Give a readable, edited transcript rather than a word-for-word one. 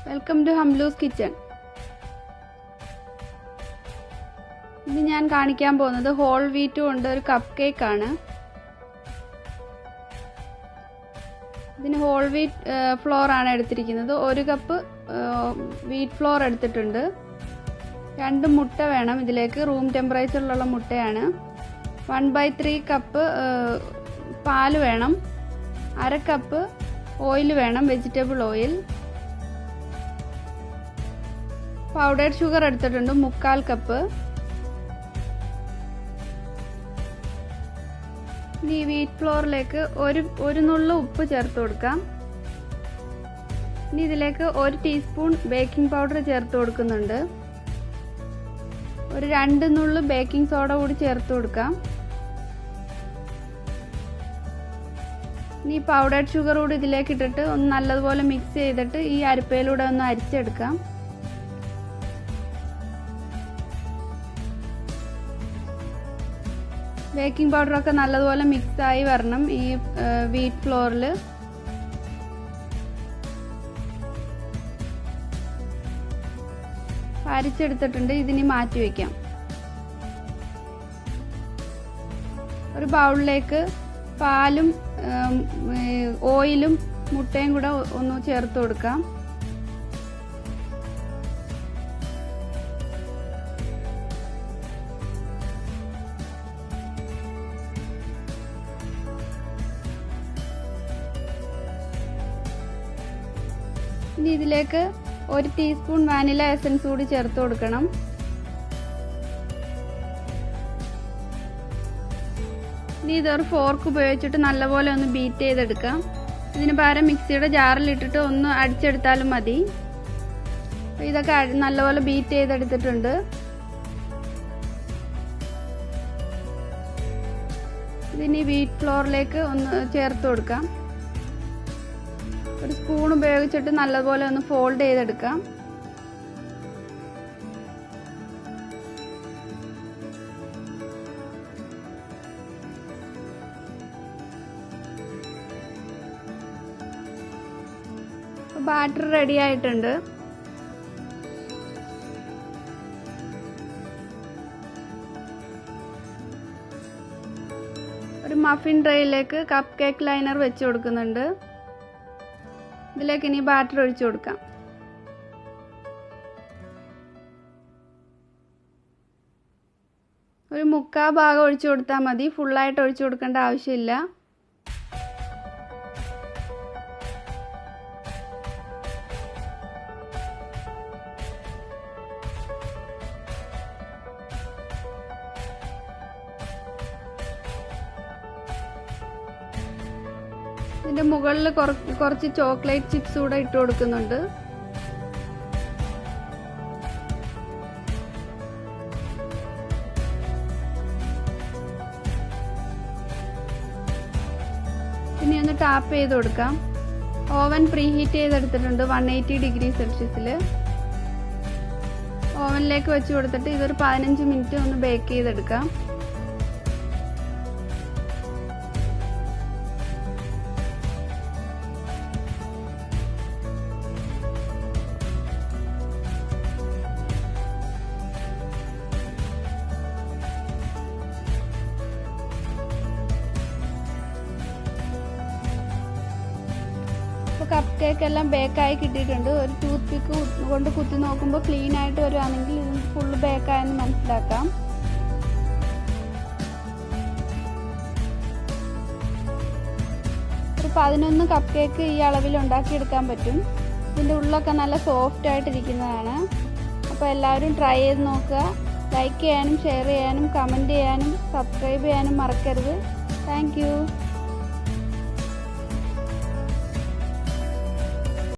Welcome to ഹംലൂസ് kitchen. ഇന്ന് ഞാൻ കാണിക്കാൻ പോകുന്നത് ഹോൾ വീറ്റ് കൊണ്ട് ഒരു കപ്പ് കേക്ക് ആണ്. ഇതിന് ഹോൾ വീറ്റ് ഫ്ലോർ ആണ് എടുത്തിരിക്കുന്നത്. 1 കപ്പ് വീറ്റ് ഫ്ലോർ എടുത്തിട്ടുണ്ട്. 2 മുട്ട വേണം ഇതിലേക്ക്. റൂം ടെമ്പറേച്ചറിലുള്ള മുട്ടയാണ്. 1/3 കപ്പ് പാല് വേണം. 1/2 കപ്പ് ഓയിൽ വേണം, വെജിറ്റബിൾ ഓയിൽ. പൗഡേർഡ് ഷുഗർ എടുത്തിട്ടുണ്ട് 3/4 കപ്പ്. ഈ വീറ്റ് ഫ്ലോറിലേക്ക് ഒരു നുള്ളു ഉപ്പ് ചേർത്ത് കൊടുക്കാം. ഇനി ഇതിലേക്ക് 1 ടീസ്പൂൺ ബേക്കിംഗ് പൗഡർ ചേർത്ത് കൊടുക്കുന്നുണ്ട്. ഒരു 2 നുള്ളു ബേക്കിംഗ് സോഡ കൂടി ചേർത്ത് കൊടുക്കാം. ഇനി പൗഡേർഡ് ഷുഗർ കൂടി ഇതിലേക്ക് ഇട്ടിട്ട് ഒന്ന് നല്ലതുപോലെ മിക്സ് ചെയ്തിട്ട് ഈ അരിപ്പയിലൂടെ ഒന്ന് അരിച്ചെടുക്കാം. ബേക്കിംഗ് പൗഡറൊക്കെ നല്ലതുപോലെ മിക്സ് ആയി വരണം ഈ വീറ്റ് ഫ്ലോറിൽ. അരിച്ചെടുത്തിട്ടുണ്ട്. ഇതിനി മാറ്റി വയ്ക്കാം. ഒരു ബൗളിലേക്ക് പാലും ഓയിലും മുട്ടയും കൂടെ ഒന്ന് ചേർത്ത് കൊടുക്കാം. ഇനി ഇതിലേക്ക് 1 ടീസ്പൂൺ വാനില എസൻസ് കൂടി ചേർത്ത് കൊടുക്കണം. ഇനി ഇതൊരു ഫോർക്ക് ഉപയോഗിച്ചിട്ട് നല്ലപോലെ ഒന്ന് ബീറ്റ് ചെയ്തെടുക്കാം. ഇതിന് പകരം മിക്സിയുടെ ജാറിലിട്ടിട്ട് ഒന്ന് അടിച്ചെടുത്താലും മതി. ഇതൊക്കെ നല്ലപോലെ ബീറ്റ് ചെയ്തെടുത്തിട്ടുണ്ട്. ഇതിനി വീറ്റ് ഫ്ലോറിലേക്ക് ഒന്ന് ചേർത്ത് കൊടുക്കാം. ഒരു സ്പൂൺ ഉപയോഗിച്ചിട്ട് നല്ലപോലെ ഒന്ന് ഫോൾഡ് ചെയ്തെടുക്കാം. ബാറ്റർ റെഡി ആയിട്ടുണ്ട്. ഒരു മഫിൻ ട്രേയിലേക്ക് കപ്പ് കേക്ക് ലൈനർ വെച്ച് കൊടുക്കുന്നുണ്ട്. ഇതിലേക്ക് ഇനി ബാറ്റർ ഒഴിച്ചു കൊടുക്കാം. ഒരു 3/4 ഭാഗം ഒഴിച്ചു കൊടുത്താൽ മതി. ഫുള്ളായിട്ട് ഒഴിച്ചു കൊടുക്കേണ്ട ആവശ്യമില്ല. ഇതിന്റെ മുകളിൽ കുറച്ച് ചോക്ലേറ്റ് ചിപ്സ് കൂടെ ഇട്ട് കൊടുക്കുന്നുണ്ട്. ഇനി ഒന്ന് ടാപ്പ് ചെയ്ത് കൊടുക്കാം. ഓവൻ പ്രീഹീറ്റ് ചെയ്തെടുത്തിട്ടുണ്ട് 180 ഡിഗ്രി സെൽഷ്യസിൽ. ഓവനിലേക്ക് വെച്ച് കൊടുത്തിട്ട് ഇതൊരു 15 മിനിറ്റ് ഒന്ന് ബേക്ക് ചെയ്തെടുക്കാം. കപ്പ് കേക്ക് എല്ലാം ബേക്കായി കിട്ടിയിട്ടുണ്ട്. ഒരു ടൂത്ത് പിക്ക് കൊണ്ട് കുത്തി നോക്കുമ്പോൾ ക്ലീൻ ആയിട്ട് വരുവാണെങ്കിൽ ഇത് ഫുള്ള് ബേക്കായെന്ന് മനസ്സിലാക്കാം. ഒരു 11 കപ്പ് കേക്ക് ഈ അളവിൽ ഉണ്ടാക്കിയെടുക്കാൻ പറ്റും. ഇതിൻ്റെ ഉള്ളൊക്കെ നല്ല സോഫ്റ്റ് ആയിട്ടിരിക്കുന്നതാണ്. അപ്പോൾ എല്ലാവരും ട്രൈ ചെയ്ത് നോക്കുക. ലൈക്ക് ചെയ്യാനും ഷെയർ ചെയ്യാനും കമൻറ്റ് ചെയ്യാനും സബ്സ്ക്രൈബ് ചെയ്യാനും മറക്കരുത്. Thank you.